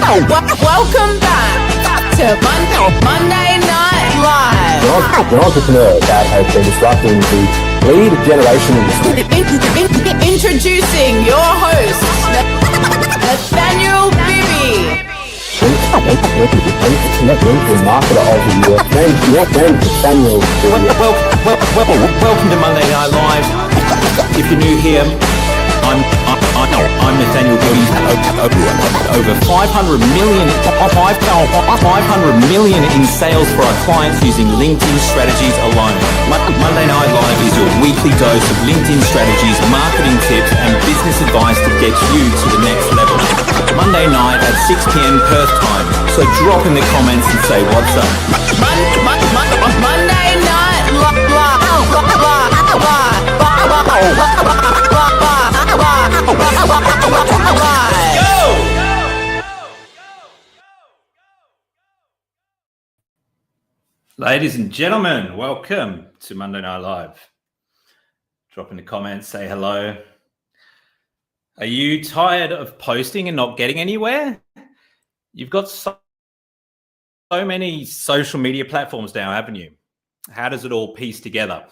Welcome back to Monday Night Live. The entrepreneur that has been disrupting the lead generation industry. Introducing your host, Nathaniel Bibby. LinkedIn marketer of the year. Name's Nathaniel Bibby. Welcome to Monday Night Live. If you're new here, I'm Nathaniel Bibby. Over 500 million in sales for our clients using LinkedIn strategies alone. Monday Night Live is your weekly dose of LinkedIn strategies, marketing tips, and business advice to get you to the next level. Monday night at 6 p.m. Perth time. So drop in the comments and say what's up. Monday Night Ladies and gentlemen, welcome to Monday Night Live. Drop in the comments, say hello. Are you tired of posting and not getting anywhere? You've got so many social media platforms now, haven't you? How does it all piece together?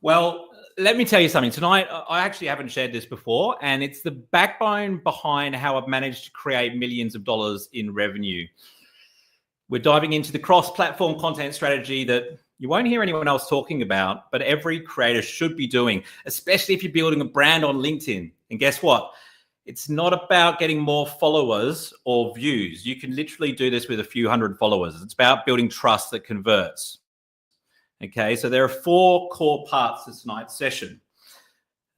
Well, let me tell you something. Tonight, I actually haven't shared this before, and it's the backbone behind how I've managed to create millions of dollars in revenue. We're diving into the cross-platform content strategy that you won't hear anyone else talking about, but every creator should be doing, especially if you're building a brand on LinkedIn. And guess what? It's not about getting more followers or views. You can literally do this with a few hundred followers. It's about building trust that converts. Okay, so there are 4 core parts to tonight's session.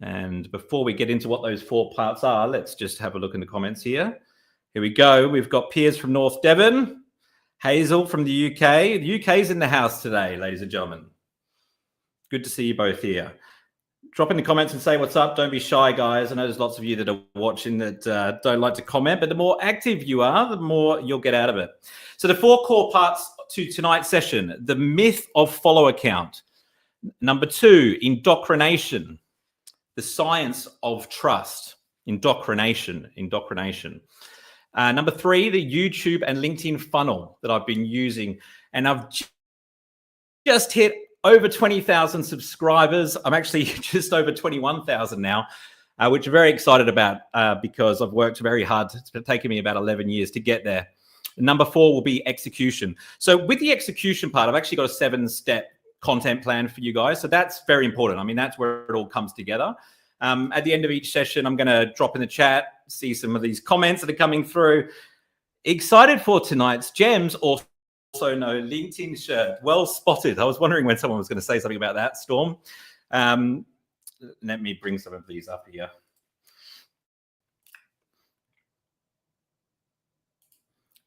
And before we get into what those 4 parts are, let's just have a look in the comments here. Here we go. We've got Piers from North Devon. Hazel from the UK. The UK's in the house today, ladies and gentlemen. Good to see you both here. Drop in the comments and say what's up. Don't be shy, guys. I know there's lots of you that are watching that don't like to comment, but the more active you are, the more you'll get out of it. So the 4 core parts to tonight's session: the myth of follower count. Number 2, indoctrination. The science of trust. Indoctrination. Number 3, the YouTube and LinkedIn funnel that I've been using. And I've just hit over 20,000 subscribers. I'm actually just over 21,000 now, which I'm very excited about because I've worked very hard. It's been taking me about 11 years to get there. Number 4 will be execution. So with the execution part, I've actually got a 7-step content plan for you guys. So that's very important. I mean, that's where it all comes together. At the end of each session, I'm going to drop in the chat, see some of these comments that are coming through. Excited for tonight's gems, also no LinkedIn shirt. Well spotted. I was wondering when someone was going to say something about that, Storm. Let me bring some of these up here.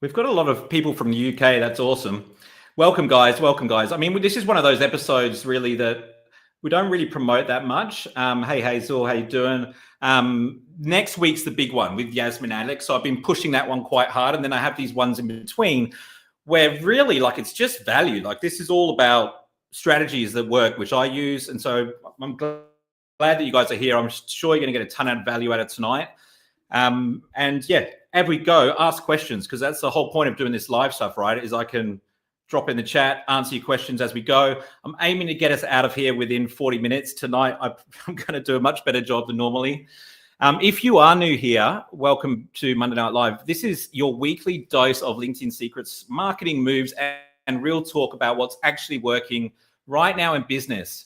We've got a lot of people from the UK. That's awesome. Welcome, guys. I mean, this is one of those episodes really that we don't really promote that much. Hey, Hazel, how you doing? Next week's the big one with Yasmin Alex. So I've been pushing that one quite hard. And then I have these ones in between where really it's just value. Like this is all about strategies that work, which I use. And so I'm glad that you guys are here. I'm sure you're going to get a ton of value out of tonight. And yeah, as we go, ask questions, because that's the whole point of doing this live stuff, right? Is I can drop in the chat, answer your questions as we go. I'm aiming to get us out of here within 40 minutes tonight. I'm going to do a much better job than normally. If you are new here, welcome to Monday Night Live. This is your weekly dose of LinkedIn secrets, marketing moves, and real talk about what's actually working right now in business.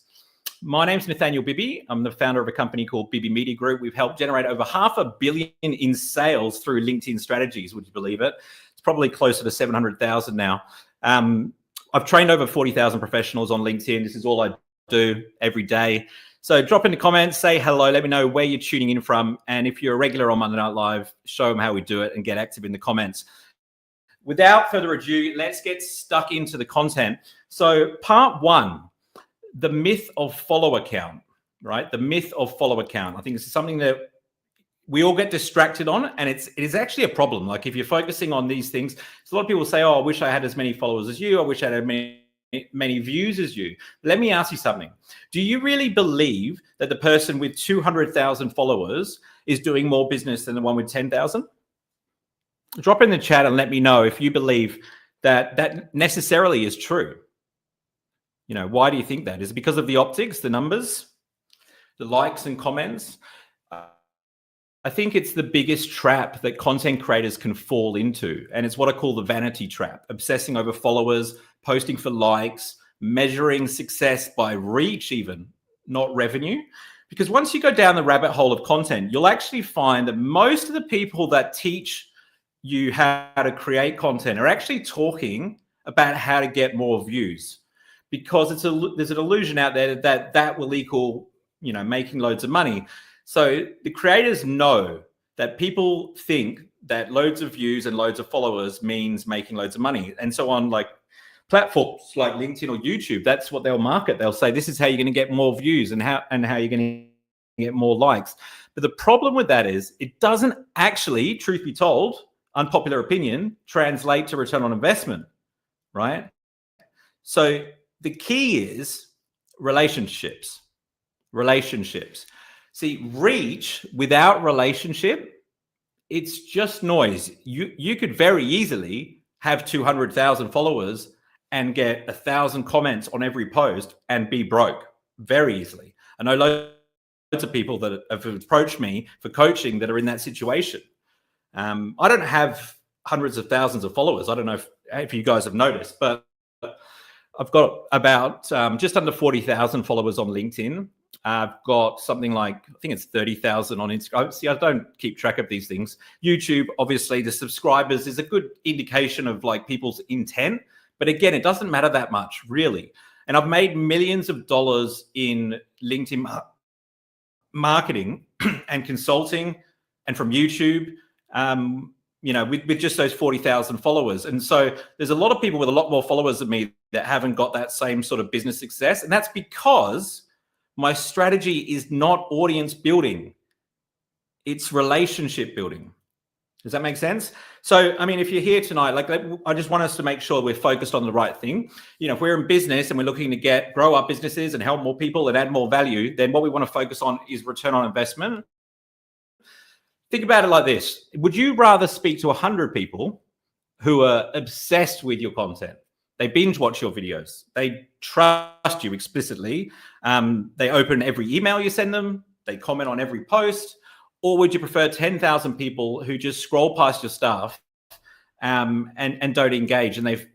My name's Nathaniel Bibby. I'm the founder of a company called Bibby Media Group. We've helped generate over $500 million in sales through LinkedIn strategies. Would you believe it? It's probably closer to 700,000 now. I've trained over 40,000 professionals on LinkedIn. This is all I do every day. So drop in the comments, say hello, let me know where you're tuning in from. And if you're a regular on Monday Night Live, show them how we do it and get active in the comments. Without further ado, let's get stuck into the content. So part 1, the myth of follower count, right? The myth of follower count. I think this is something that we all get distracted on, and it is actually a problem. Like if you're focusing on these things, so a lot of people say, oh, I wish I had as many followers as you. I wish I had many views as you. Let me ask you something. Do you really believe that the person with 200,000 followers is doing more business than the one with 10,000? Drop in the chat and let me know if you believe that necessarily is true. Why do you think that? Is it because of the optics, the numbers, the likes and comments? I think it's the biggest trap that content creators can fall into. And it's what I call the vanity trap, obsessing over followers, posting for likes, measuring success by reach even, not revenue. Because once you go down the rabbit hole of content, you'll actually find that most of the people that teach you how to create content are actually talking about how to get more views, because there's an illusion out there that will equal, making loads of money. So the creators know that people think that loads of views and loads of followers means making loads of money. And so on like platforms like LinkedIn or YouTube, that's what they'll market. They'll say, this is how you're going to get more views and how you're going to get more likes. But the problem with that is it doesn't actually, truth be told, unpopular opinion, translate to return on investment, right? So the key is relationships. See, reach without relationship, it's just noise. You could very easily have 200,000 followers and get 1,000 comments on every post and be broke very easily. I know loads of people that have approached me for coaching that are in that situation. I don't have hundreds of thousands of followers. I don't know if you guys have noticed, but I've got about just under 40,000 followers on LinkedIn. I've got something like, I think it's 30,000 on Instagram. See, I don't keep track of these things. YouTube, obviously, the subscribers is a good indication of like people's intent. But again, it doesn't matter that much, really. And I've made millions of dollars in LinkedIn marketing and consulting and from YouTube, with just those 40,000 followers. And so there's a lot of people with a lot more followers than me that haven't got that same sort of business success. And that's because my strategy is not audience building. It's relationship building. Does that make sense? So, I mean, if you're here tonight, like, I just want us to make sure we're focused on the right thing. If we're in business and we're looking to grow our businesses and help more people and add more value, then what we want to focus on is return on investment. Think about it like this. Would you rather speak to 100 people who are obsessed with your content? They binge watch your videos. They trust you explicitly. They open every email you send them. They comment on every post. Or would you prefer 10,000 people who just scroll past your stuff and don't engage, and they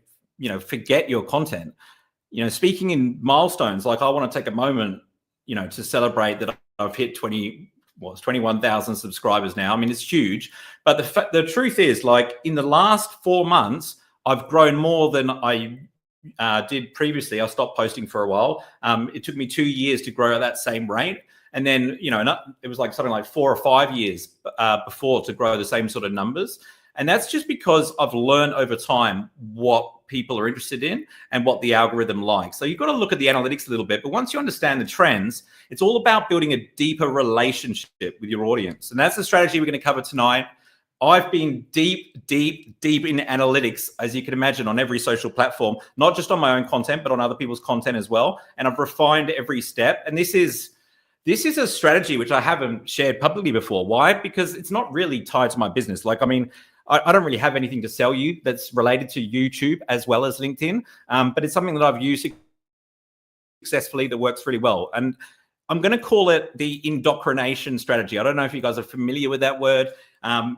forget your content? Speaking in milestones, like I want to take a moment, to celebrate that I've hit 21,000 subscribers now. I mean, it's huge. But the truth is, like, in the last 4 months, I've grown more than I did previously. I stopped posting for a while. It took me 2 years to grow at that same rate. And then, it was like something like 4 or 5 years before to grow the same sort of numbers. And that's just because I've learned over time what people are interested in and what the algorithm likes. So you've got to look at the analytics a little bit. But once you understand the trends, it's all about building a deeper relationship with your audience. And that's the strategy we're going to cover tonight. I've been deep in analytics, as you can imagine, on every social platform, not just on my own content, but on other people's content as well. And I've refined every step. And this is a strategy which I haven't shared publicly before. Why? Because it's not really tied to my business. Like, I mean, I don't really have anything to sell you that's related to YouTube as well as LinkedIn, but it's something that I've used successfully that works really well. And I'm going to call it the indoctrination strategy. I don't know if you guys are familiar with that word,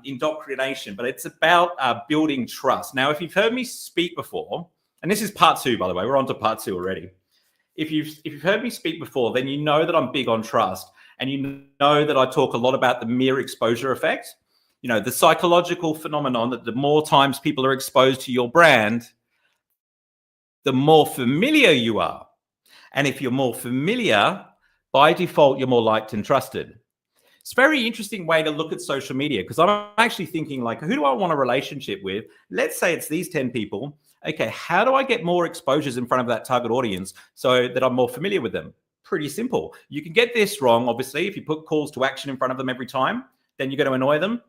indoctrination, but it's about building trust. Now, if you've heard me speak before, and this is part 2, by the way, we're on to part 2 already. If you've heard me speak before, then you know that I'm big on trust, and you know that I talk a lot about the mere exposure effect. The psychological phenomenon that the more times people are exposed to your brand, the more familiar you are. And if you're more familiar, by default, you're more liked and trusted. It's a very interesting way to look at social media, because I'm actually thinking, like, who do I want a relationship with? Let's say it's these 10 people. Okay, how do I get more exposures in front of that target audience so that I'm more familiar with them? Pretty simple. You can get this wrong, obviously. If you put calls to action in front of them every time, then you're going to annoy them,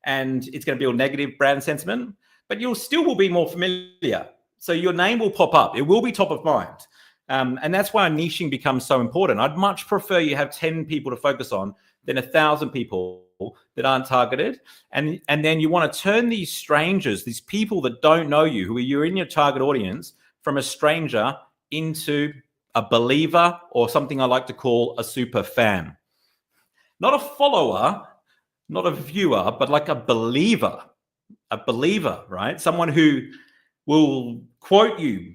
and it's going to build negative brand sentiment, but you will be more familiar. So your name will pop up. It will be top of mind. And that's why niching becomes so important. I'd much prefer you have 10 people to focus on than 1,000 people that aren't targeted. And then you want to turn these strangers, these people that don't know you, who are you're in your target audience, from a stranger into a believer, or something I like to call a super fan. Not a follower, not a viewer, but like a believer, right? Someone who will quote you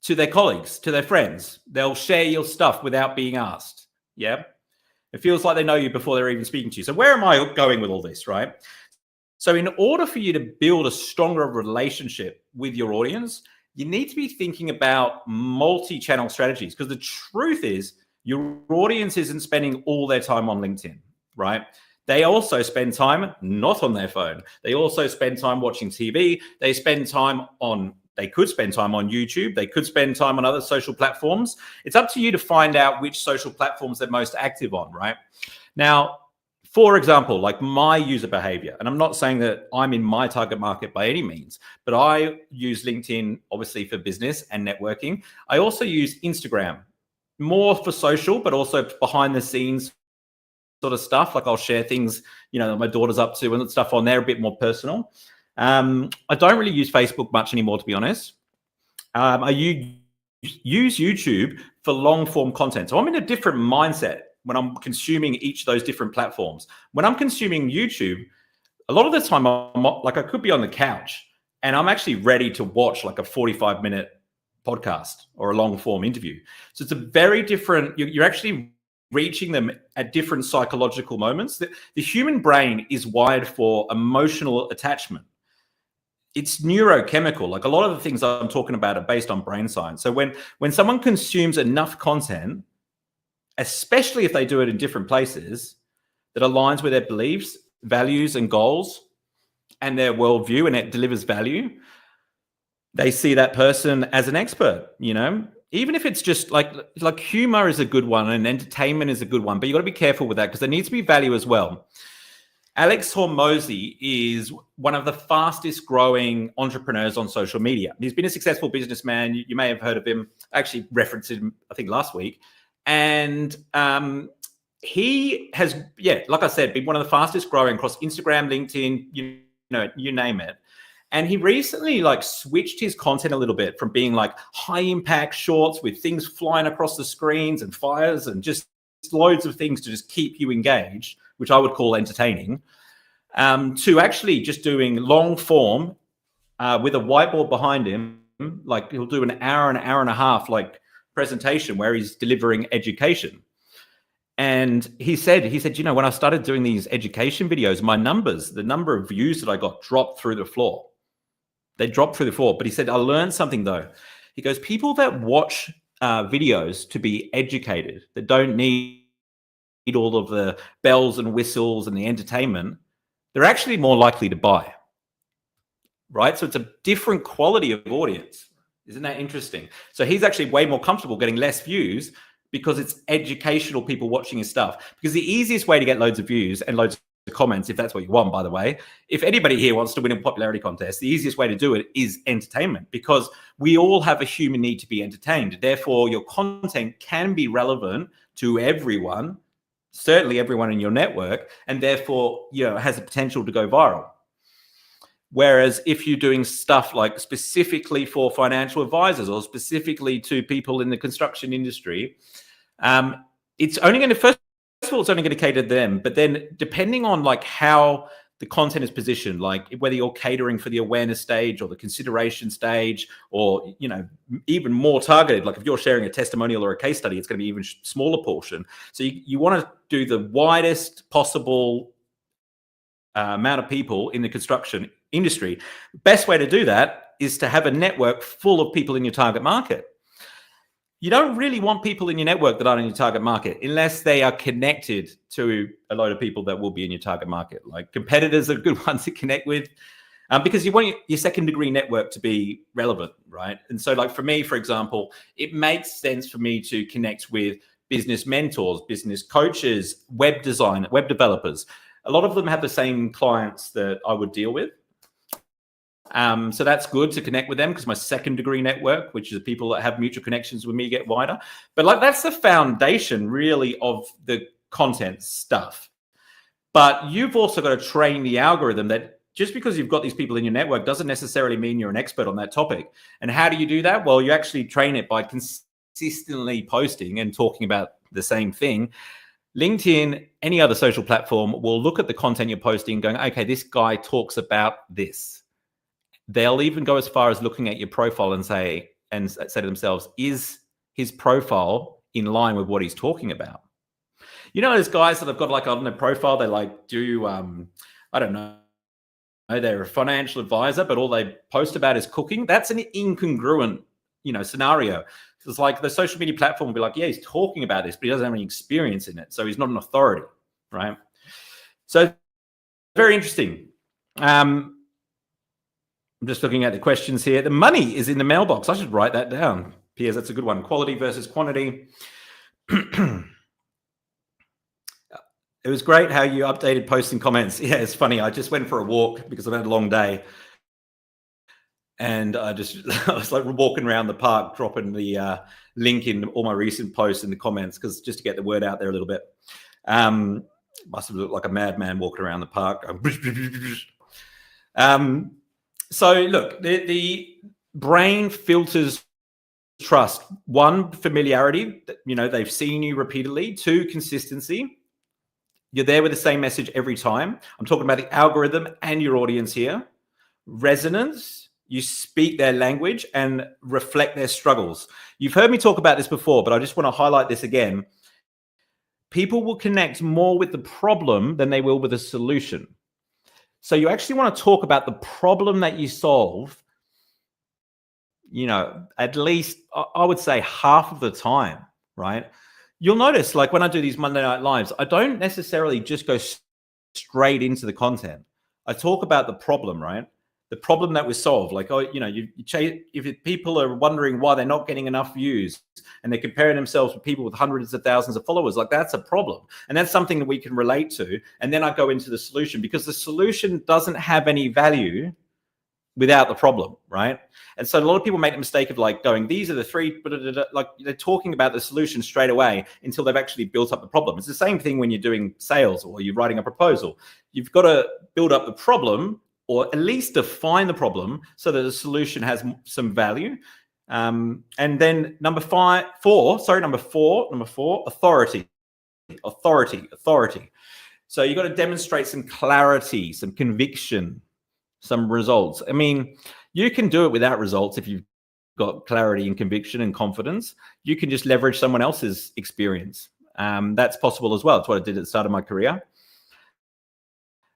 to their colleagues, to their friends. They'll share your stuff without being asked. Yeah. It feels like they know you before they're even speaking to you. So where am I going with all this, right? So in order for you to build a stronger relationship with your audience, you need to be thinking about multi-channel strategies, because the truth is your audience isn't spending all their time on LinkedIn, right? They also spend time not on their phone. They also spend time watching TV. They could spend time on YouTube. They could spend time on other social platforms. It's up to you to find out which social platforms they're most active on, right? Now, for example, like my user behavior, and I'm not saying that I'm in my target market by any means, but I use LinkedIn obviously for business and networking. I also use Instagram more for social, but also behind the scenes sort of stuff. Like I'll share things, that my daughter's up to and stuff on there, a bit more personal. I don't really use Facebook much anymore, to be honest. I use YouTube for long form content. So I'm in a different mindset when I'm consuming each of those different platforms. When I'm consuming YouTube, a lot of the time I could be on the couch and I'm actually ready to watch like a 45-minute podcast or a long form interview. So it's a very different, you're actually reaching them at different psychological moments. The human brain is wired for emotional attachment. It's neurochemical. Like a lot of the things I'm talking about are based on brain science. So when someone consumes enough content, especially if they do it in different places, that aligns with their beliefs, values, and goals, and their worldview, and it delivers value, they see that person as an expert, Even if it's just like humor is a good one and entertainment is a good one, but you got to be careful with that because there needs to be value as well. Alex Hormozi is one of the fastest growing entrepreneurs on social media. He's been a successful businessman. You may have heard of him. I actually referenced him, I think, last week. And he has, like I said, been one of the fastest growing across Instagram, LinkedIn, you name it. And he recently switched his content a little bit from being like high impact shorts with things flying across the screens and fires and just loads of things to just keep you engaged, which I would call entertaining, to actually just doing long form with a whiteboard behind him. Like he'll do an hour and a half presentation where he's delivering education. And he said, when I started doing these education videos, the number of views that I got dropped through the floor. They dropped through the floor. But he said, I learned something though. He goes, people that watch videos to be educated, that don't need all of the bells and whistles and the entertainment, they're actually more likely to buy. Right? So it's a different quality of audience. Isn't that interesting? So he's actually way more comfortable getting less views because it's educational people watching his stuff. Because the easiest way to get loads of views and loads of comments, if that's what you want, by the way, if anybody here wants to win a popularity contest, the easiest way to do it is entertainment, because we all have a human need to be entertained. Therefore, your content can be relevant to everyone, certainly everyone in your network, and therefore, has the potential to go viral. Whereas if you're doing stuff like specifically for financial advisors or specifically to people in the construction industry, it's only going to, first of all, it's only going to cater to them. But then depending on how the content is positioned, like whether you're catering for the awareness stage or the consideration stage, or, even more targeted, like if you're sharing a testimonial or a case study, it's going to be even smaller portion. So you want to do the widest possible amount of people in the construction industry. Best way to do that is to have a network full of people in your target market. You don't really want people in your network that aren't in your target market unless they are connected to a load of people that will be in your target market. Like competitors are good ones to connect with, because you want your second degree network to be relevant, right? And so for me, for example, it makes sense for me to connect with business mentors, business coaches, web developers. A lot of them have the same clients that I would deal with. So that's good to connect with them, because my second degree network, which is people that have mutual connections with me, get wider. But that's the foundation really of the content stuff. But you've also got to train the algorithm that just because you've got these people in your network doesn't necessarily mean you're an expert on that topic. And how do you do that? Well, you actually train it by consistently posting and talking about the same thing. LinkedIn, any other social platform, will look at the content you're posting going, okay, this guy talks about this. They'll even go as far as looking at your profile and say to themselves, is his profile in line with what he's talking about? You know, those guys that have got like on their profile, they like do, I don't know, they're a financial advisor, but all they post about is cooking. That's an incongruent, scenario. It's like the social media platform will be like, yeah, he's talking about this, but he doesn't have any experience in it. So he's not an authority, right? So very interesting. I'm just looking at the questions here. The money is in the mailbox. I should write that down. Piers, that's a good one. Quality versus quantity. It was great how you updated posts and comments. Yeah, it's funny. I just went for a walk because I've had a long day. And I was like walking around the park, dropping the link in all my recent posts in the comments, because just to get the word out there a little bit. Must have looked like a madman walking around the park. So look, the brain filters trust. One, familiarity. They've seen you repeatedly. Two, consistency. You're there with the same message every time. I'm talking about the algorithm and your audience here. Resonance. You speak their language and reflect their struggles. You've heard me talk about this before, but I just want to highlight this again. People will connect more with the problem than they will with a solution. So you actually want to talk about the problem that you solve, at least I would say half of the time, right? You'll notice, like when I do these Monday Night Lives, I don't necessarily just go straight into the content. I talk about the problem, right? The problem that we solve. Like, if people are wondering why they're not getting enough views and they're comparing themselves with people with hundreds of thousands of followers, like that's a problem. And that's something that we can relate to. And then I go into the solution, because the solution doesn't have any value without the problem, right? And so a lot of people make the mistake of like going, these are the three, like they're talking about the solution straight away until they've actually built up the problem. It's the same thing when you're doing sales or you're writing a proposal. You've got to build up the problem, or at least define the problem so that the solution has some value. And then number four, authority. So you've got to demonstrate some clarity, some conviction, some results. I mean, you can do it without results if you've got clarity and conviction and confidence. You can just leverage someone else's experience. That's possible as well. That's what I did at the start of my career.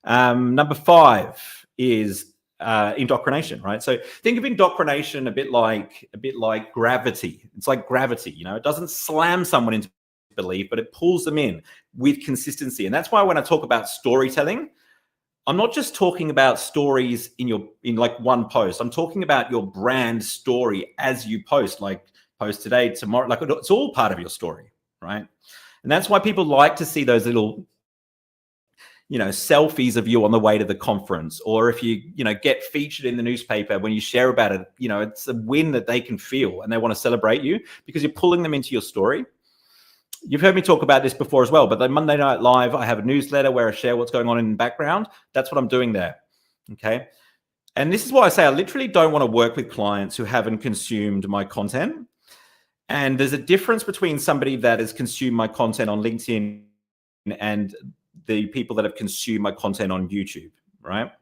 Number 5 is indoctrination, right? So think of indoctrination a bit like gravity. It's like gravity, it doesn't slam someone into belief, but it pulls them in with consistency. And that's why when I talk about storytelling, I'm not just talking about stories in like one post. I'm talking about your brand story as you post, like post today, tomorrow, like it's all part of your story, right? And that's why people like to see those little, selfies of you on the way to the conference, or if you, get featured in the newspaper, when you share about it, it's a win that they can feel and they want to celebrate you because you're pulling them into your story. You've heard me talk about this before as well, but the Monday Night Live, I have a newsletter where I share what's going on in the background. That's what I'm doing there. Okay. And this is why I say I literally don't want to work with clients who haven't consumed my content. And there's a difference between somebody that has consumed my content on LinkedIn and the people that have consumed my content on YouTube, right?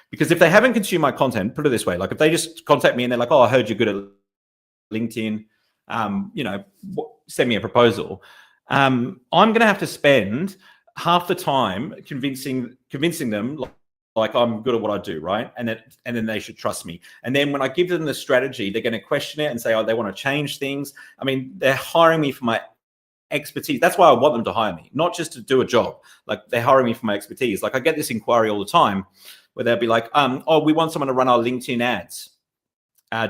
Because if they haven't consumed my content, put it this way, like if they just contact me and they're like, oh, I heard you're good at LinkedIn, send me a proposal. I'm going to have to spend half the time convincing them like I'm good at what I do, right? And then they should trust me. And then when I give them the strategy, they're going to question it and say, oh, they want to change things. I mean, they're hiring me for my expertise. That's why I want them to hire me, not just to do a job. Like they're hiring me for my expertise. Like I get this inquiry all the time where they'll be like, oh, we want someone to run our LinkedIn ads.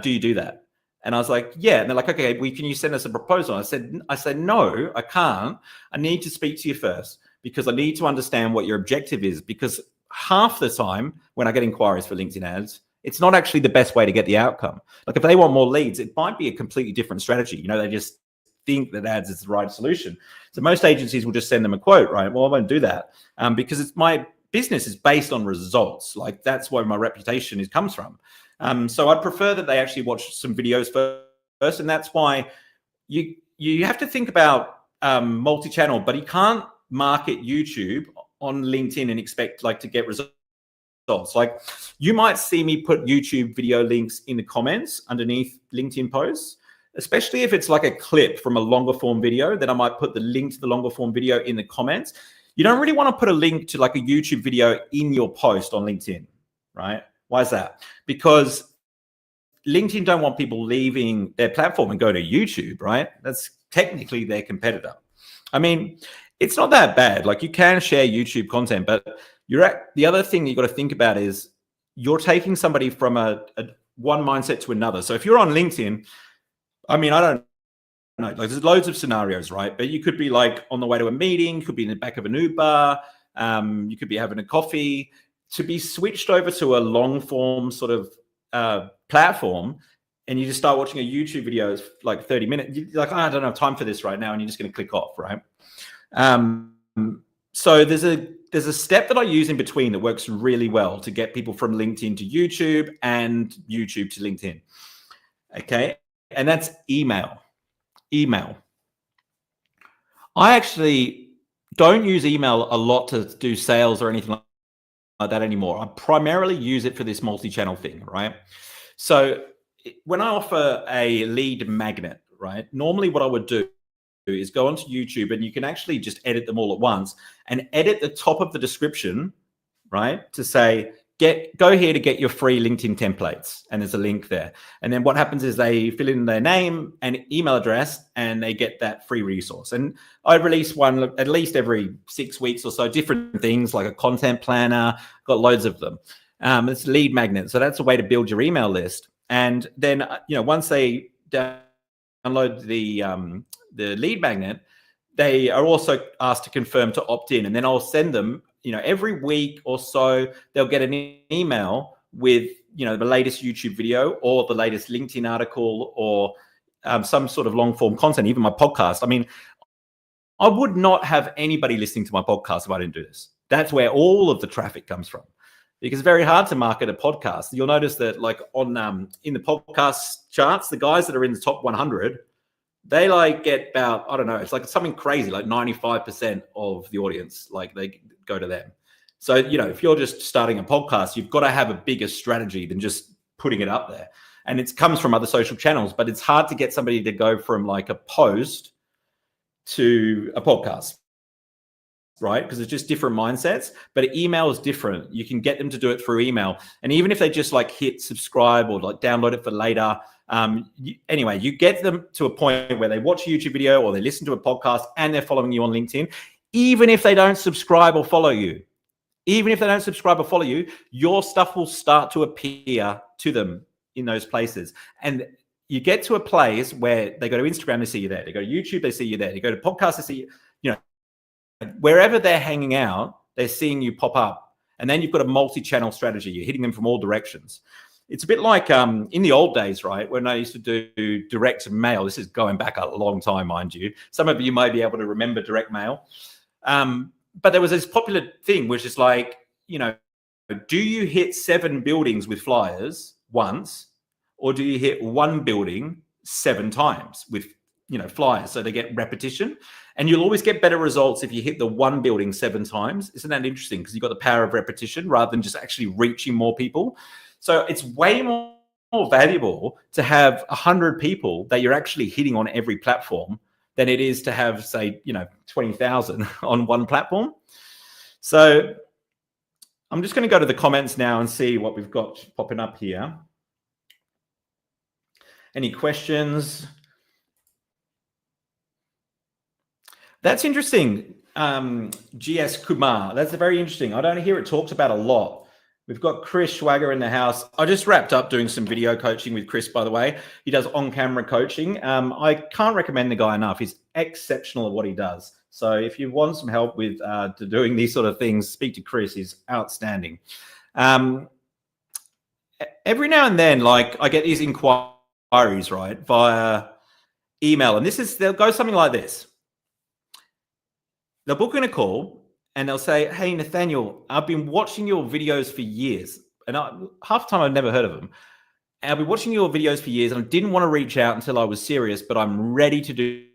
Do you do that? And I was like, yeah. And they're like, okay, can you send us a proposal? I said, no, I can't. I need to speak to you first because I need to understand what your objective is, because half the time when I get inquiries for LinkedIn ads, it's not actually the best way to get the outcome. Like if they want more leads, it might be a completely different strategy. They just think that ads is the right solution. So most agencies will just send them a quote, right? Well, I won't do that because it's my business is based on results. Like that's where my reputation comes from. So I'd prefer that they actually watch some videos first, and that's why you have to think about multi-channel, but you can't market YouTube on LinkedIn and expect like to get results. Like you might see me put YouTube video links in the comments underneath LinkedIn posts, especially if it's like a clip from a longer form video, then I might put the link to the longer form video in the comments. You don't really want to put a link to like a YouTube video in your post on LinkedIn, right? Why is that? Because LinkedIn don't want people leaving their platform and go to YouTube, right? That's technically their competitor. I mean, it's not that bad. Like you can share YouTube content, but the other thing you got to think about is you're taking somebody from a one mindset to another. So if you're on LinkedIn, I mean, I don't know, like there's loads of scenarios, right? But you could be like on the way to a meeting, could be in the back of an Uber, you could be having a coffee. To be switched over to a long form sort of platform, and you just start watching a YouTube video, it's like 30 minutes. You're like, oh, I don't have time for this right now, and you're just going to click off, right? So there's a step that I use in between that works really well to get people from LinkedIn to YouTube and YouTube to LinkedIn. Okay, and that's email. Email. I actually don't use email a lot to do sales or anything like that anymore. I primarily use it for this multi-channel thing, right? So when I offer a lead magnet, right, normally what I would do is go onto YouTube, and you can actually just edit them all at once and edit the top of the description, right, to say, go here to get your free LinkedIn templates. And there's a link there. And then what happens is they fill in their name and email address, and they get that free resource. And I release one at least every 6 weeks or so, different things like a content planner, got loads of them. It's lead magnet. So that's a way to build your email list. And then, once they download the lead magnet, they are also asked to confirm to opt in. And then I'll send them, every week or so, they'll get an email with, the latest YouTube video or the latest LinkedIn article or some sort of long form content, even my podcast. I mean, I would not have anybody listening to my podcast if I didn't do this. That's where all of the traffic comes from, because it's very hard to market a podcast. You'll notice that like on in the podcast charts, the guys that are in the top 100, they like get about, I don't know, it's like something crazy, like 95% of the audience, like they go to them. So, if you're just starting a podcast, you've got to have a bigger strategy than just putting it up there. And it comes from other social channels, but it's hard to get somebody to go from like a post to a podcast, right? Because it's just different mindsets, but email is different. You can get them to do it through email. And even if they just like hit subscribe or like download it for later, anyway, you get them to a point where they watch a YouTube video or they listen to a podcast and they're following you on LinkedIn. Even if they don't subscribe or follow you, your stuff will start to appear to them in those places. And you get to a place where they go to Instagram, they see you there. They go to YouTube, they see you there. They go to podcasts, they see you, wherever they're hanging out, they're seeing you pop up. And then you've got a multi-channel strategy. You're hitting them from all directions. It's a bit like in the old days, right, when I used to do direct mail. This is going back a long time, mind you. Some of you may be able to remember direct mail. But there was this popular thing, which is like, do you hit 7 buildings with flyers once, or do you hit 1 building 7 times with, flyers? So they get repetition. And you'll always get better results if you hit the 1 building 7 times. Isn't that interesting? Because you've got the power of repetition rather than just actually reaching more people. So it's way more valuable to have 100 people that you're actually hitting on every platform than it is to have, say, 20,000 on one platform. So I'm just going to go to the comments now and see what we've got popping up here. Any questions? That's interesting. GS Kumar, that's very interesting. I don't hear it talked about a lot. We've got Chris Schwager in the house. I just wrapped up doing some video coaching with Chris, by the way. He does on-camera coaching. I can't recommend the guy enough. He's exceptional at what he does. So if you want some help with doing these sort of things, speak to Chris. He's outstanding. Every now and then, like I get these inquiries, right, via email. And they'll go something like this. They'll book in a call and they'll say, hey, Nathaniel, I've been watching your videos for years. And half the time I've never heard of them. And I've been watching your videos for years and I didn't want to reach out until I was serious, but I'm ready to do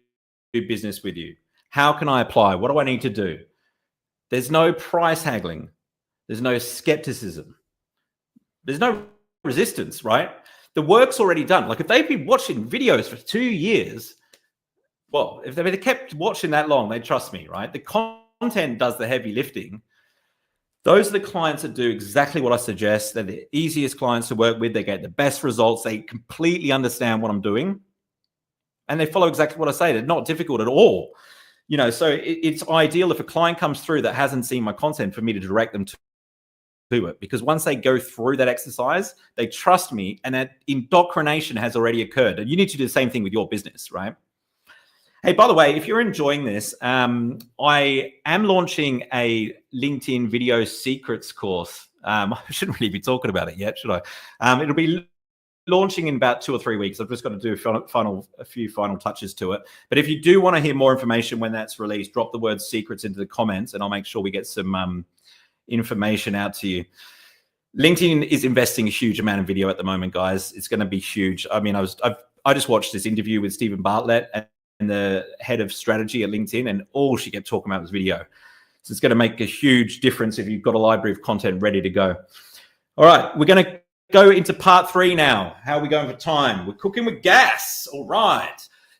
business with you. How can I apply? What do I need to do? There's no price haggling. There's no skepticism. There's no resistance, right? The work's already done. Like if they've been watching videos for 2 years, well, if they kept watching that long, they trust me, right? The content does the heavy lifting. Those are the clients that do exactly what I suggest. They're the easiest clients to work with. They get the best results. They completely understand what I'm doing. And they follow exactly what I say. They're not difficult at all. So it's ideal if a client comes through that hasn't seen my content for me to direct them to it. Because once they go through that exercise, they trust me and that indoctrination has already occurred. And you need to do the same thing with your business, right? Hey, by the way, if you're enjoying this, I am launching a LinkedIn video secrets course. I shouldn't really be talking about it yet, should I? It'll be launching in about 2 or 3 weeks. I've just got to do a few final touches to it. But if you do want to hear more information when that's released, drop the word secrets into the comments and I'll make sure we get some information out to you. LinkedIn is investing a huge amount in video at the moment, guys. It's going to be huge. I mean, I just watched this interview with Stephen Bartlett and the head of strategy at LinkedIn, and all she kept talking about was video. So it's going to make a huge difference if you've got a library of content ready to go. All right, we're going to go into part 3 now. How are we going for time? We're cooking with gas. All right.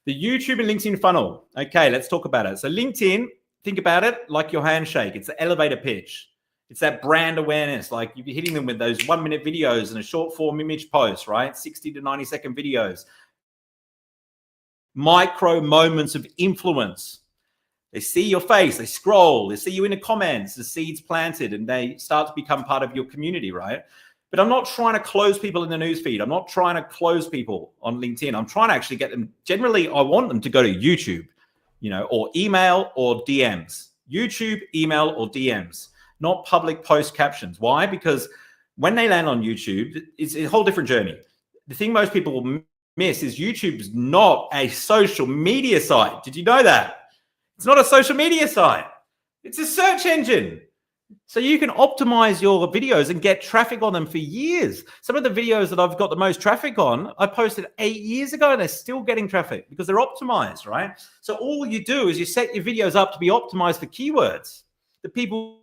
The YouTube and LinkedIn funnel. Okay, let's talk about it. So LinkedIn, think about it like your handshake. It's the elevator pitch. It's that brand awareness. Like you're hitting them with those 1-minute videos and a short form image post, right? 60 to 90-second videos. Micro moments of influence. They see your face, they scroll, they see you in the comments, the seeds planted, and they start to become part of your community, right? But I'm not trying to close people in the newsfeed. I'm not trying to close people on LinkedIn. I'm trying to actually get them. Generally, I want them to go to YouTube, or email or DMs. YouTube, email, or DMs, not public post captions. Why? Because when they land on YouTube, it's a whole different journey. The thing most people will miss is YouTube's not a social media site. Did you know that? It's not a social media site. It's a search engine. So you can optimize your videos and get traffic on them for years. Some of the videos that I've got the most traffic on, I posted 8 years ago and they're still getting traffic because they're optimized, right? So all you do is you set your videos up to be optimized for keywords that people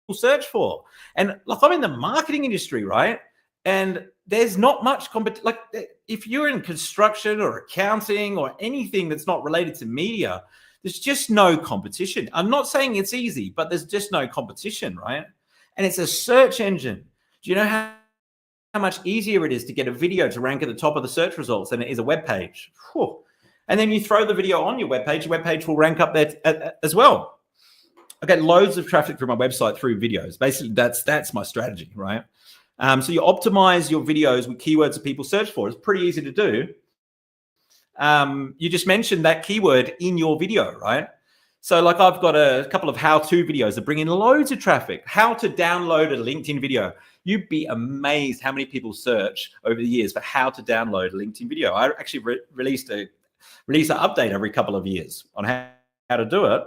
will search for. And like I'm in the marketing industry, right? And there's not much like if you're in construction or accounting or anything that's not related to media, there's just no competition. I'm not saying it's easy, but there's just no competition, right? And it's a search engine. Do you know how much easier it is to get a video to rank at the top of the search results than it is a web page? Whew. And then you throw the video on your webpage will rank up there as well. I get loads of traffic through my website through videos. Basically, that's my strategy, right? So you optimize your videos with keywords that people search for. It's pretty easy to do. You just mentioned that keyword in your video, right? So like I've got a couple of how-to videos that bring in loads of traffic. How to download a LinkedIn video. You'd be amazed how many people search over the years for how to download a LinkedIn video. I actually release an update every couple of years on how to do it.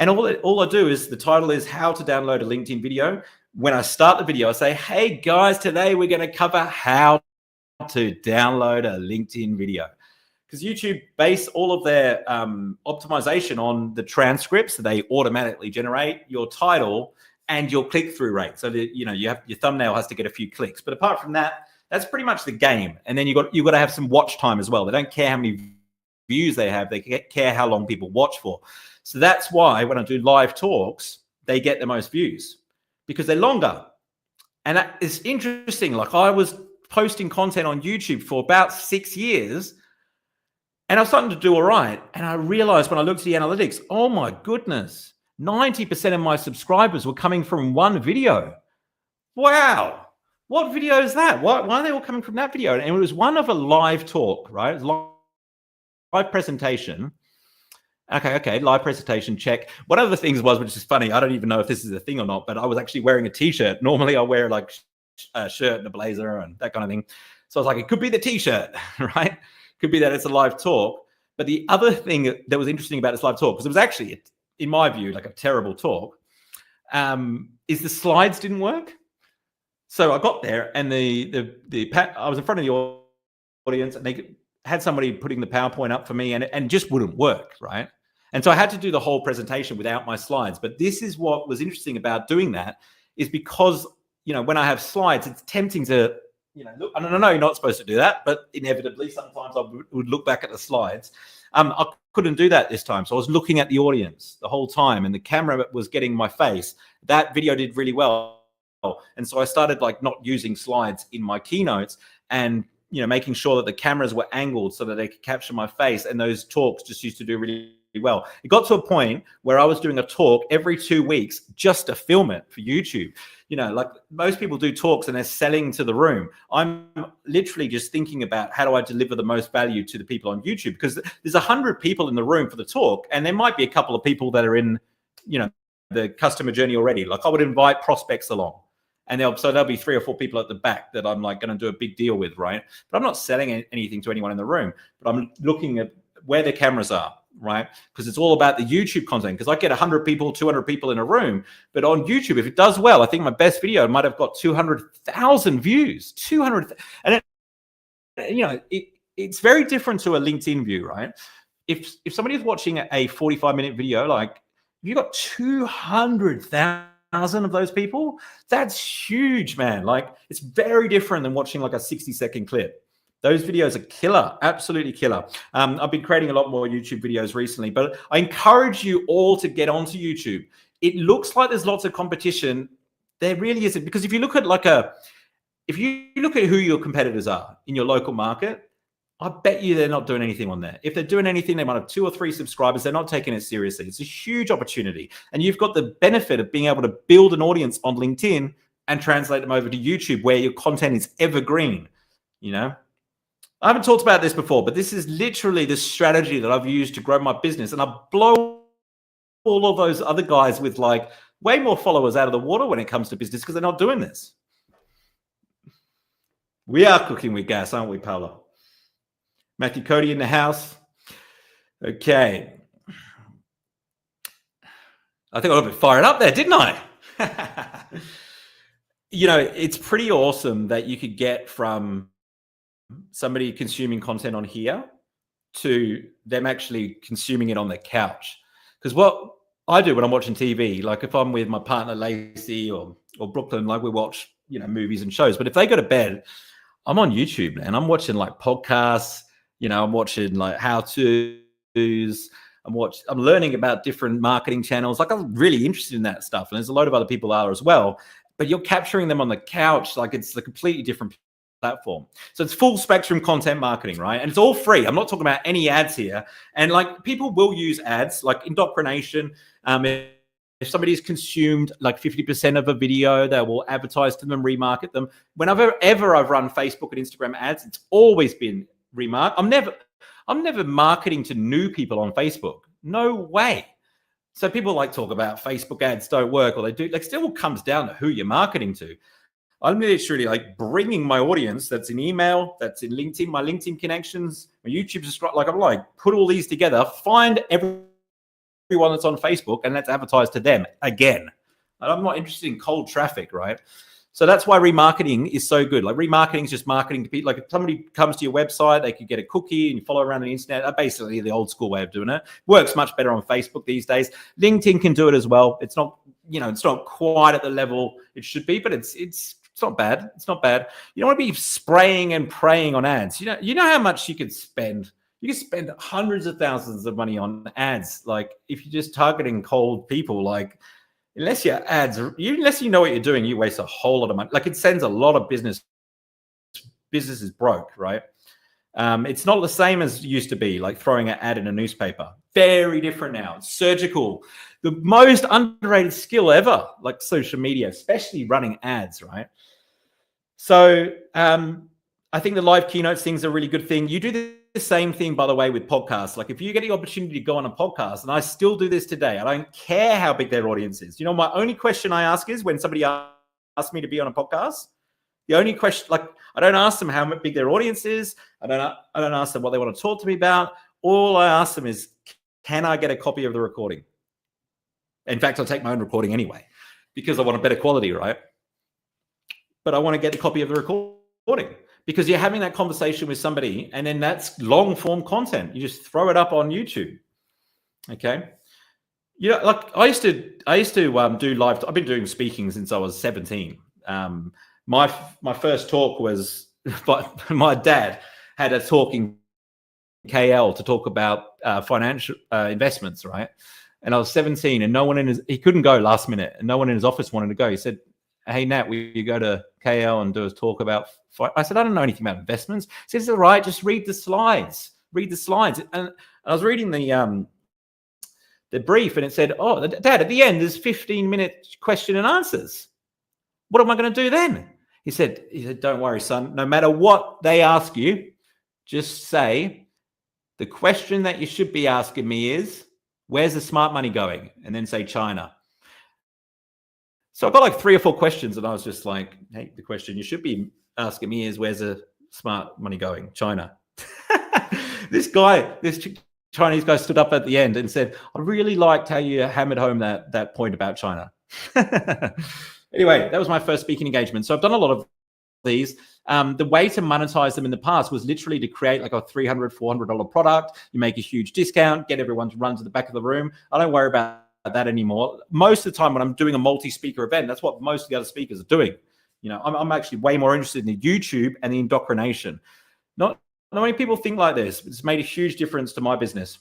And all I do is the title is how to download a LinkedIn video. When I start the video, I say, hey guys, today we're going to cover how to download a LinkedIn video. Because YouTube base all of their optimization on the transcripts that they automatically generate, your title, and your click-through rate. So that you have your thumbnail has to get a few clicks. But apart from that, that's pretty much the game. And then you've got to have some watch time as well. They don't care how many views they have; they care how long people watch for. So that's why when I do live talks, they get the most views because they're longer. And that is interesting. Like I was posting content on YouTube for about 6 years. And I was starting to do all right. And I realized when I looked at the analytics, oh my goodness, 90% of my subscribers were coming from one video. Wow. What video is that? Why are they all coming from that video? And it was one of a live talk, right? It was live presentation. Okay, live presentation, check. One of the things was, which is funny, I don't even know if this is a thing or not, but I was actually wearing a t-shirt. Normally I wear like a shirt and a blazer and that kind of thing. So I was like, it could be the t-shirt, right? Could be that it's a live talk. But the other thing that was interesting about this live talk, because it was actually, in my view, like a terrible talk, is the slides didn't work. So I got there and I was in front of the audience and they had somebody putting the PowerPoint up for me and it just wouldn't work, right? And so I had to do the whole presentation without my slides. But this is what was interesting about doing that, is because, when I have slides, it's tempting to, look, I know you're not supposed to do that, but inevitably sometimes I would look back at the slides. I couldn't do that this time. So I was looking at the audience the whole time and the camera was getting my face. That video did really well. And so I started like not using slides in my keynotes and, making sure that the cameras were angled so that they could capture my face. And those talks just used to do really well. It got to a point where I was doing a talk every 2 weeks just to film it for YouTube. Like most people do talks and they're selling to the room. I'm literally just thinking about how do I deliver the most value to the people on YouTube, because there's 100 people in the room for the talk and there might be a couple of people that are in, the customer journey already. Like I would invite prospects along. And there'll be 3 or 4 people at the back that I'm like going to do a big deal with, right? But I'm not selling anything to anyone in the room, but I'm looking at where the cameras are, right? Because it's all about the YouTube content. Because I get 100 people, 200 people in a room, but on YouTube, if it does well, I think my best video might have got 200,000 views, 200, and it's very different to a LinkedIn view, right? If somebody is watching a 45-minute video, like if you got 200,000 of those people, that's huge, man. Like it's very different than watching like a 60-second clip. Those videos are killer, absolutely killer. I've been creating a lot more YouTube videos recently, but I encourage you all to get onto YouTube. It looks like there's lots of competition. There really isn't, because if you look at who your competitors are in your local market, I bet you they're not doing anything on there. If they're doing anything, they might have 2 or 3 subscribers. They're not taking it seriously. It's a huge opportunity. And you've got the benefit of being able to build an audience on LinkedIn and translate them over to YouTube, where your content is evergreen. I haven't talked about this before, but this is literally the strategy that I've used to grow my business. And I blow all of those other guys with like way more followers out of the water when it comes to business, because they're not doing this. We are cooking with gas, aren't we, Paolo? Matthew Cody in the house. Okay. I think I got a bit fired up there, didn't I? It's pretty awesome that you could get from somebody consuming content on here to them actually consuming it on their couch. Because what I do when I'm watching TV, like if I'm with my partner Lacey or Brooklyn, like we watch, movies and shows. But if they go to bed, I'm on YouTube, man. I'm watching like podcasts. I'm watching like how-tos. I'm learning about different marketing channels. Like I'm really interested in that stuff. And there's a lot of other people are as well. But you're capturing them on the couch. Like it's a completely different platform. So it's full spectrum content marketing, right? And it's all free. I'm not talking about any ads here. And like people will use ads, like indoctrination. If somebody's consumed like 50% of a video, they will advertise to them, remarket them. Whenever I've run Facebook and Instagram ads, it's always been remark. I'm never marketing to new people on Facebook. No way. So people like talk about Facebook ads don't work, or they do. Like still comes down to who you're marketing to. I'm literally like bringing my audience that's in email, that's in LinkedIn, my LinkedIn connections, my YouTube subscribe. Like I'm like put all these together, find everyone that's on Facebook, and let's advertise to them again. And I'm not interested in cold traffic, right? So that's why remarketing is so good. Like remarketing is just marketing to people. Like if somebody comes to your website, they could get a cookie and you follow around the internet. Basically the old school way of doing it. Works much better on Facebook these days. LinkedIn can do it as well. It's not, it's not quite at the level it should be, but it's not bad. It's not bad. You don't want to be spraying and praying on ads. You know how much you could spend. You can spend hundreds of thousands of money on ads. Like if you're just targeting cold people, like unless your ads, unless you know what you're doing, you waste a whole lot of money. Like it sends a lot of businesses broke, right? It's not the same as it used to be, like throwing an ad in a newspaper. Very different now. It's surgical. The most underrated skill ever, like social media, especially running ads, right? So I think the live keynotes thing's a really good thing. You do the same thing, by the way, with podcasts. Like if you get the opportunity to go on a podcast, and I still do this today, I don't care how big their audience is. My only question I ask is when somebody asks me to be on a podcast, the only question, like I don't ask them how big their audience is. I don't ask them what they want to talk to me about. all I ask them is, can I get a copy of the recording? In fact, I'll take my own recording anyway, because I want a better quality, right? But I want to get a copy of the recording, because you're having that conversation with somebody, and then that's long form content. You just throw it up on YouTube. Okay. You know, like I used to do live. I've been doing speaking since I was 17. My first talk was, but my dad had a talk in KL to talk about financial investments, right? And I was 17, and he couldn't go last minute, and no one in his office wanted to go. He said, "Hey Nat, will you go to KL and do a talk about?" I said, "I don't know anything about investments." He said, "It's all right, just read the slides. Read the slides." And I was reading the brief, and it said, "Oh, Dad, at the end there's 15-minute question and answers. What am I going to do then?" He said, "Don't worry, son. No matter what they ask you, just say, the question that you should be asking me is, where's the smart money going?" And then say China. So I got like 3 or 4 questions, and I was just like, "Hey, the question you should be asking me is, where's the smart money going? China." This Chinese guy stood up at the end and said, "I really liked how you hammered home that point about China." Anyway, that was my first speaking engagement. So I've done a lot of these. The way to monetize them in the past was literally to create like a $300, $400 product. You make a huge discount, get everyone to run to the back of the room. I don't worry about that anymore. Most of the time when I'm doing a multi-speaker event, that's what most of the other speakers are doing. You know, I'm actually way more interested in the YouTube and the indoctrination. Not many people think like this. It's made a huge difference to my business,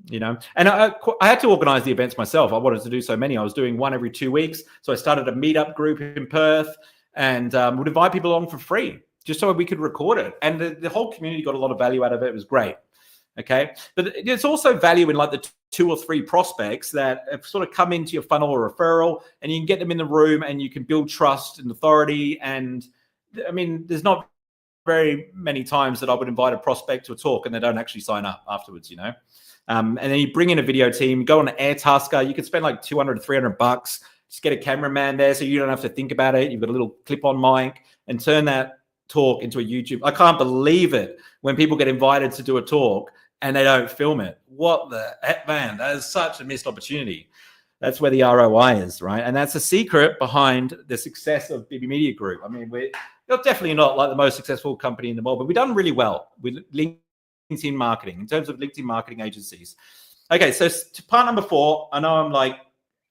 you know. And I had to organize the events myself. I wanted to do so many. I was doing one every 2 weeks. So I started a meetup group in Perth, and would invite people along for free just so we could record it. And the whole community got a lot of value out of it. It was great. Okay. But there's also value in like the 2 or 3 prospects that have sort of come into your funnel or referral, and you can get them in the room and you can build trust and authority. And I mean, there's not very many times that I would invite a prospect to a talk and they don't actually sign up afterwards, you know. And then you bring in a video team, go on an Airtasker. You could spend like $200 to $300. Just get a cameraman there so you don't have to think about it. You've got a little clip-on mic, and turn that talk into a YouTube. I can't believe it when people get invited to do a talk and they don't film it. What the heck, man? That is such a missed opportunity. That's where the ROI is, right? And that's a secret behind the success of BB Media Group. I mean, we're definitely not like the most successful company in the world, but we've done really well with LinkedIn marketing, in terms of LinkedIn marketing agencies. Okay, so to part number 4, I know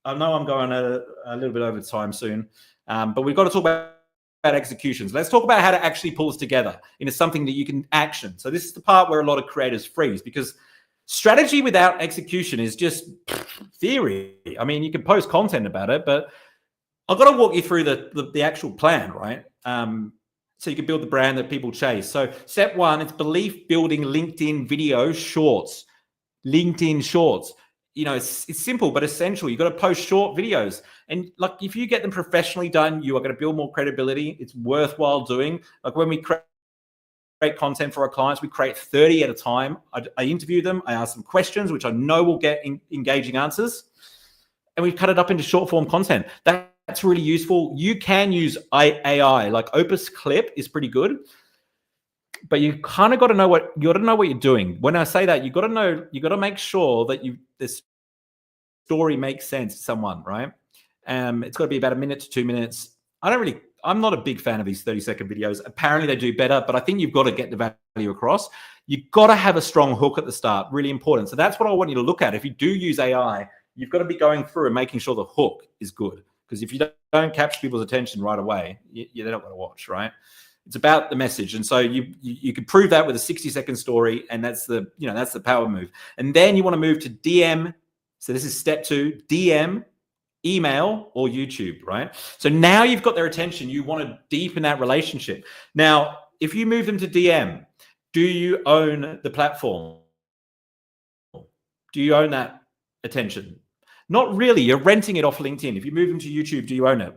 I'm going a little bit over time soon, but we've got to talk about executions. Let's talk about how to actually pull this together into something that you can action. So this is the part where a lot of creators freeze, because strategy without execution is just theory. I mean, you can post content about it, but I've got to walk you through the actual plan, right? So you can build the brand that people chase. So step 1, it's belief building LinkedIn video shorts. LinkedIn shorts. You know, it's simple but essential. You've got to post short videos, and like if you get them professionally done, you are going to build more credibility. It's worthwhile doing. Like when we create content for our clients, we create 30 at a time. I interview them, I ask them questions which I know will get engaging answers, and we've cut it up into short form content. That's really useful. You can use AI, like Opus Clip is pretty good, but you kind of got to know what you're doing. When I say that, you got to make sure that this story makes sense to someone, right? It's got to be about 1 minute to 2 minutes. I'm not a big fan of these 30-second videos. Apparently they do better, but I think you've got to get the value across. You've got to have a strong hook at the start, really important. So that's what I want you to look at. If you do use AI, you've got to be going through and making sure the hook is good. Because if you don't capture people's attention right away, they're not going to watch, right? It's about the message. And so you can prove that with a 60-second story, and that's the power move. And then you want to move to DM. So this is step 2, DM, email, or YouTube, right? So now you've got their attention. You want to deepen that relationship. Now, if you move them to DM, do you own the platform? Do you own that attention? Not really. You're renting it off LinkedIn. If you move them to YouTube, do you own it?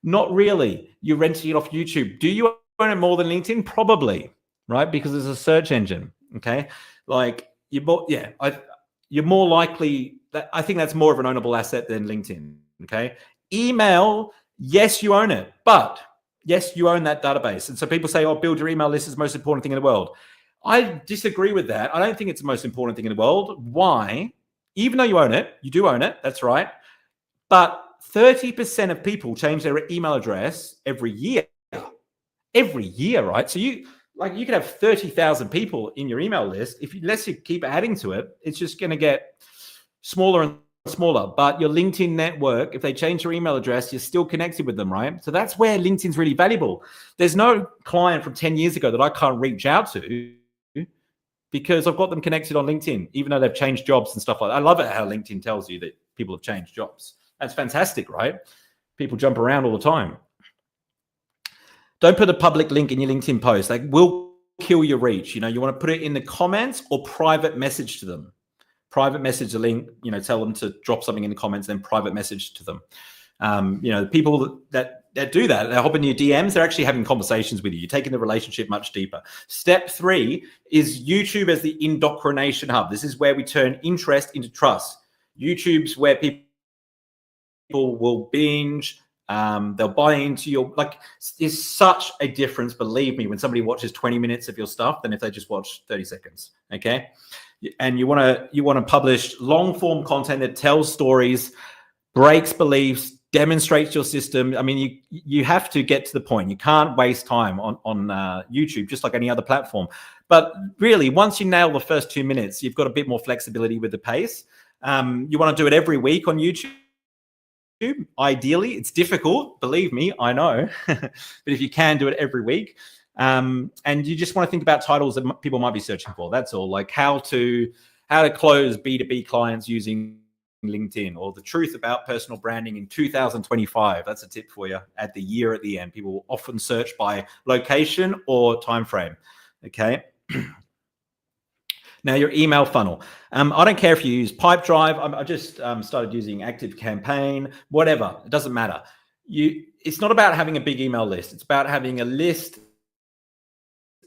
Not really. You're renting it off YouTube. Do you own it more than LinkedIn? Probably, right? Because it's a search engine. Okay, like you're more likely. I think that's more of an ownable asset than LinkedIn. Okay, email. Yes, you own it, but yes, you own that database. And so people say, "Oh, build your email list is the most important thing in the world." I disagree with that. I don't think it's the most important thing in the world. Why? Even though you own it, you do own it. That's right. But 30% of people change their email address every year. Every year, right? So you could have 30,000 people in your email list. Unless you keep adding to it, it's just going to get smaller and smaller. But your LinkedIn network, if they change your email address, you're still connected with them, right? So that's where LinkedIn's really valuable. There's no client from 10 years ago that I can't reach out to because I've got them connected on LinkedIn, even though they've changed jobs and stuff like that. I love it how LinkedIn tells you that people have changed jobs. That's fantastic, right? People jump around all the time. Don't put a public link in your LinkedIn post. Like, will kill your reach. You want to put it in the comments or private message to them. Private message a link, tell them to drop something in the comments, then private message to them. People that do that, they hop in your DMs, they're actually having conversations with you. You're taking the relationship much deeper. Step 3 is YouTube as the indoctrination hub. This is where we turn interest into trust. YouTube's where people will binge. They'll buy into your, there's such a difference, believe me, when somebody watches 20 minutes of your stuff than if they just watch 30 seconds. Okay. And you want to publish long form content that tells stories, breaks beliefs, demonstrates your system. I mean, you have to get to the point. You can't waste time on YouTube, just like any other platform. But really, once you nail the first 2 minutes, you've got a bit more flexibility with the pace. You want to do it every week on YouTube. Ideally, it's difficult, believe me, I know. But if you can do it every week, and you just want to think about titles that people might be searching for. That's all. Like how to close B2B clients using LinkedIn, or the truth about personal branding in 2025. That's a tip for you at the year at the end. People will often search by location or time frame. Okay. Now, your email funnel. I don't care if you use Pipedrive. I just started using Active Campaign, whatever. It doesn't matter. It's not about having a big email list. It's about having a list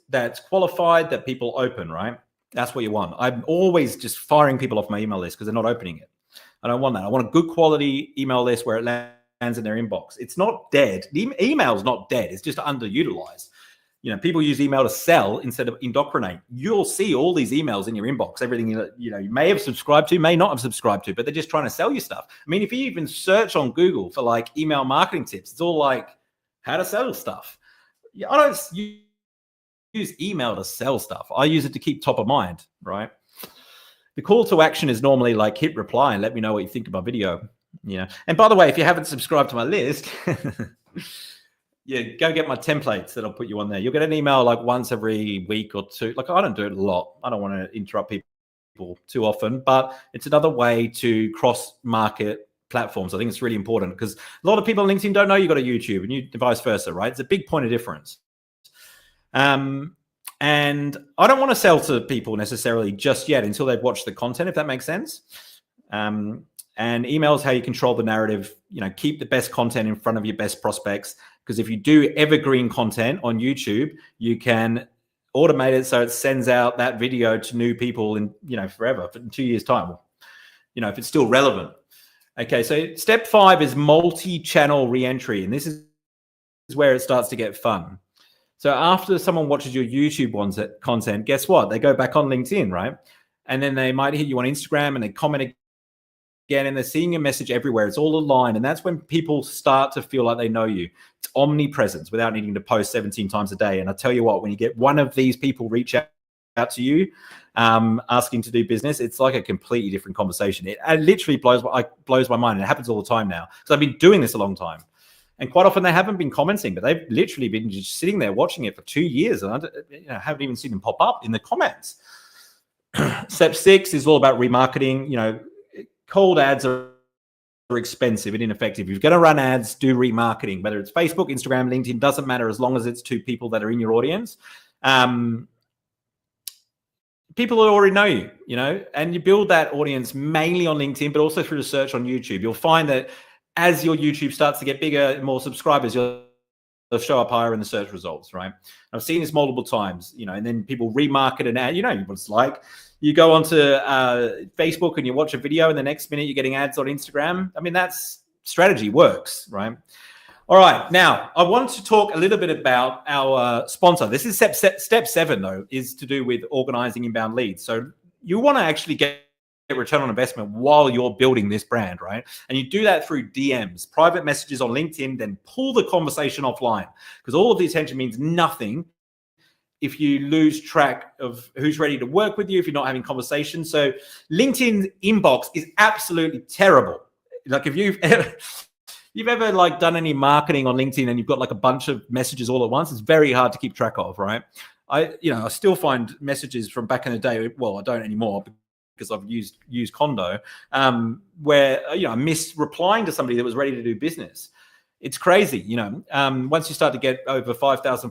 that's qualified, that people open, right? That's what you want. I'm always just firing people off my email list because they're not opening it. I don't want that. I want a good quality email list where it lands in their inbox. It's not dead. The email's not dead. It's just underutilized. People use email to sell instead of indoctrinate. You'll see all these emails in your inbox, everything you may have subscribed to, may not have subscribed to, but they're just trying to sell you stuff. I mean, if you even search on Google for like email marketing tips, it's all like how to sell stuff. I don't use email to sell stuff. I use it to keep top of mind, right? The call to action is normally like hit reply and let me know what you think of my video. And by the way, if you haven't subscribed to my list, yeah, go get my templates that I'll put you on there. You'll get an email like once every week or two. Like, I don't do it a lot. I don't want to interrupt people too often, but it's another way to cross-market platforms. I think it's really important because a lot of people on LinkedIn don't know you got a YouTube, and vice versa, right? It's a big point of difference. And I don't want to sell to people necessarily just yet until they've watched the content, if that makes sense. And email is how you control the narrative. Keep the best content in front of your best prospects. Because if you do evergreen content on YouTube, you can automate it so it sends out that video to new people in forever, in 2 years' time. If it's still relevant. Okay, so step 5 is multi-channel re-entry, and this is where it starts to get fun. So after someone watches your YouTube content, guess what? They go back on LinkedIn, right? And then they might hit you on Instagram and they comment again, and they're seeing your message everywhere. It's all aligned. And that's when people start to feel like they know you. It's omnipresence without needing to post 17 times a day. And I tell you what, when you get one of these people reach out to you, asking to do business, it's like a completely different conversation. It literally blows my mind. It happens all the time now because I've been doing this a long time. And quite often they haven't been commenting, but they've literally been just sitting there watching it for 2 years. And I haven't even seen them pop up in the comments. Step 6 is all about remarketing. Cold ads are expensive and ineffective. If you're going to run ads, do remarketing, whether it's Facebook, Instagram, LinkedIn, doesn't matter as long as it's to people that are in your audience. People already know you, and you build that audience mainly on LinkedIn, but also through the search on YouTube. You'll find that as your YouTube starts to get bigger, more subscribers, you'll show up higher in the search results, right? I've seen this multiple times, and then people remarket an ad. You know what it's like. You go onto Facebook and you watch a video, and the next minute you're getting ads on Instagram. I mean, that's strategy works, right? All right. Now, I want to talk a little bit about our sponsor. This is step 7, though, is to do with organizing inbound leads. So you want to actually get return on investment while you're building this brand, right? And you do that through DMs, private messages on LinkedIn, then pull the conversation offline, because all of the attention means nothing if you lose track of who's ready to work with you, if you're not having conversations. So LinkedIn inbox is absolutely terrible. Like if you've ever like done any marketing on LinkedIn and you've got like a bunch of messages all at once, it's very hard to keep track of, right? I still find messages from back in the day. Well, I don't anymore because I've used Kondo, where I missed replying to somebody that was ready to do business. It's crazy, once you start to get over 5,000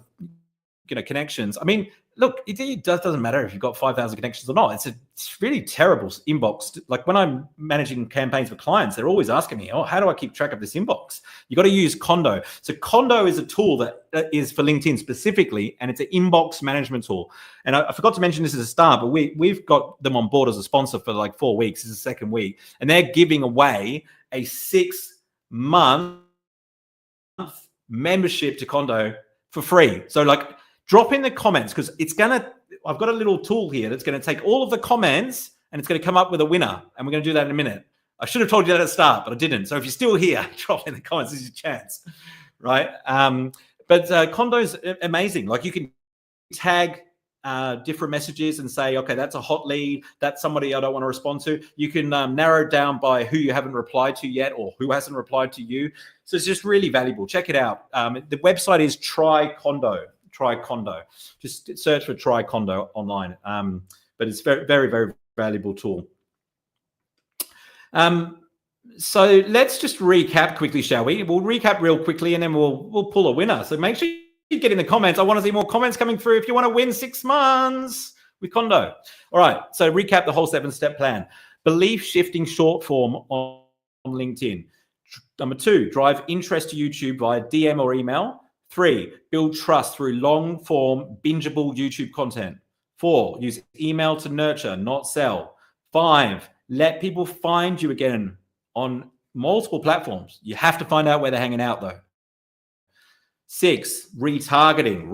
connections. I mean, look, it doesn't matter if you've got 5,000 connections or not. It's really terrible inbox. Like when I'm managing campaigns for clients, they're always asking me, how do I keep track of this inbox? You got to use Kondo. So Kondo is a tool that is for LinkedIn specifically, and it's an inbox management tool. And I forgot to mention this at the start, but we've got them on board as a sponsor for like 4 weeks. This is the second week. And they're giving away a 6-month membership to Kondo for free. So like, drop in the comments, because I've got a little tool here that's going to take all of the comments and it's going to come up with a winner. And we're going to do that in a minute. I should have told you that at the start, but I didn't. So if you're still here, drop in the comments. This is your chance, right? But Kondo is amazing. Like you can tag different messages and say, okay, that's a hot lead. That's somebody I don't want to respond to. You can narrow it down by who you haven't replied to yet or who hasn't replied to you. So it's just really valuable. Check it out. The website is Try Kondo. Just search for Try Kondo online. But it's very, very, very valuable tool. So let's just recap quickly, shall we? We'll recap real quickly and then we'll pull a winner. So make sure you get in the comments. I want to see more comments coming through if you want to win 6 months with Kondo. All right. So recap the whole 7-step plan. Belief shifting short form on LinkedIn. Number 2, drive interest to YouTube via DM or email. 3, build trust through long-form, bingeable YouTube content. 4, use email to nurture, not sell. 5, let people find you again on multiple platforms. You have to find out where they're hanging out, though. 6, retargeting,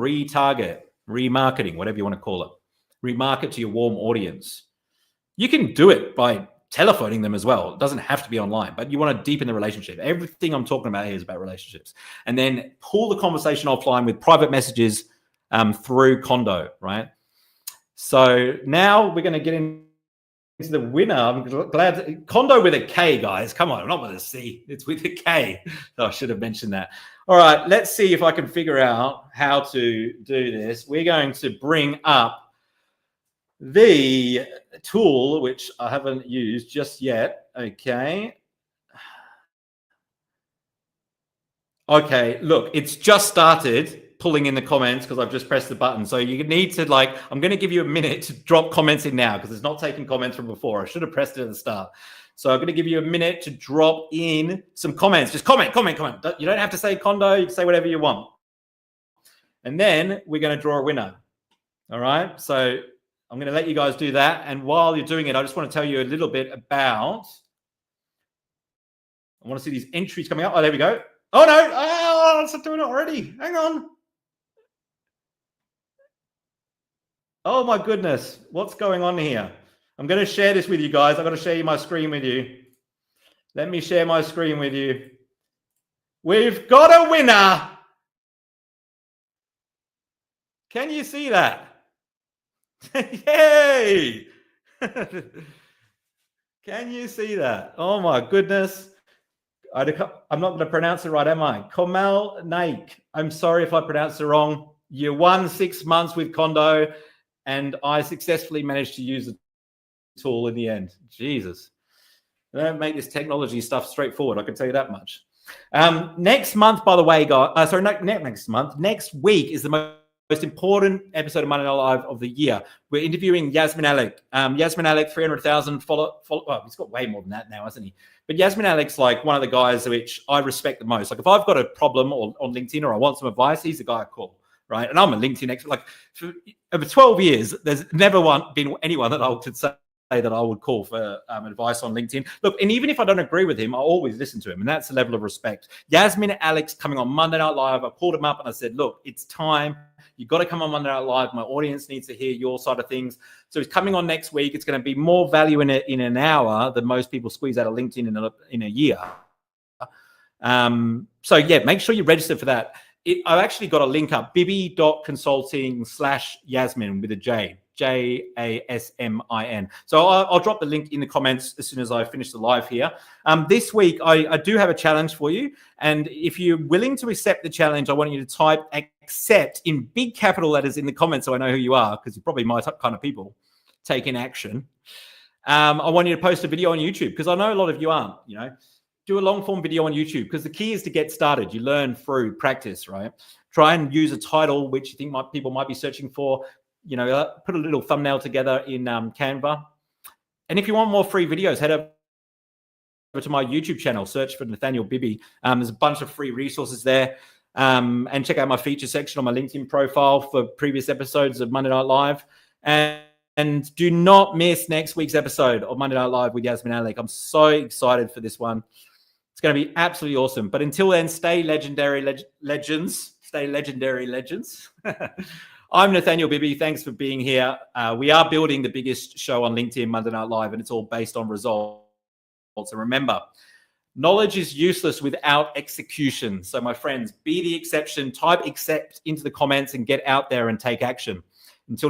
remarketing, whatever you want to call it. Remarket to your warm audience. You can do it by telephoning them as well. It doesn't have to be online, but you want to deepen the relationship. Everything I'm talking about here is about relationships. And then pull the conversation offline with private messages through Kondo, right? So now we're going to get into the winner. I'm glad. Kondo with a K, guys. Come on, not with a C. It's with a K. So I should have mentioned that. All right, let's see if I can figure out how to do this. We're going to bring up the tool, which I haven't used just yet. Okay, look, it's just started pulling in the comments because I've just pressed the button. So you need to I'm going to give you a minute to drop comments in now because it's not taking comments from before. I should have pressed it at the start. So I'm going to give you a minute to drop in some comments. Just comment. You don't have to say Kondo. You can say whatever you want. And then we're going to draw a winner. All right, so I'm going to let you guys do that. And while you're doing it, I just want to tell you a little bit about, I want to see these entries coming up. Oh, there we go. Oh, no. Oh, it's not doing it already. Hang on. Oh, my goodness. What's going on here? I'm going to share this with you guys. I'm going to share my screen with you. Let me share my screen with you. We've got a winner. Can you see that? Yay! Can you see that? Oh my goodness. I'm not going to pronounce it right, am I? Komal Naik. I'm sorry if I pronounced it wrong. You won 6 months with Kondo, and I successfully managed to use the tool in the end. Jesus. They don't make this technology stuff straightforward, I can tell you that much. Next month, by the way, guys, next week is the most important episode of Monday Night Live of the year. We're interviewing Yasmin Alec. Yasmin Alec, 300,000 follow. Oh, he's got way more than that now, hasn't he? But Yasmin Alec's like one of the guys which I respect the most. Like if I've got a problem on LinkedIn or I want some advice, he's the guy I call, right? And I'm a LinkedIn expert. Like for over 12 years, there's never been anyone that I could say that I would call for advice on LinkedIn. Look, and even if I don't agree with him, I always listen to him, and that's a level of respect. Yasmin and Alex coming on Monday Night Live, I pulled him up and I said, look, it's time. You've got to come on Monday Night Live. My audience needs to hear your side of things. So he's coming on next week. It's going to be more value in an hour than most people squeeze out of LinkedIn in a year. So yeah, make sure you register for that. I've actually got a link up, bibby.consulting/Yasmin with a J. Jasmin. So I'll drop the link in the comments as soon as I finish the live here. This week, I do have a challenge for you. And if you're willing to accept the challenge, I want you to type accept in big capital letters in the comments so I know who you are, because you're probably my kind of people taking action. I want you to post a video on YouTube, because I know a lot of you aren't, do a long form video on YouTube, because the key is to get started. You learn through practice, right? Try and use a title which you think people might be searching for. Put a little thumbnail together in Canva. And if you want more free videos, head over to my YouTube channel, search for Nathaniel Bibby. There's a bunch of free resources there. And check out my feature section on my LinkedIn profile for previous episodes of Monday Night Live. And do not miss next week's episode of Monday Night Live with Yasmin Alec. I'm so excited for this one. It's going to be absolutely awesome. But until then, stay legendary legends. Stay legendary legends. I'm Nathaniel Bibby. Thanks for being here. We are building the biggest show on LinkedIn, Monday Night Live, and it's all based on results. And remember, knowledge is useless without execution. So my friends, be the exception. Type accept into the comments and get out there and take action. Until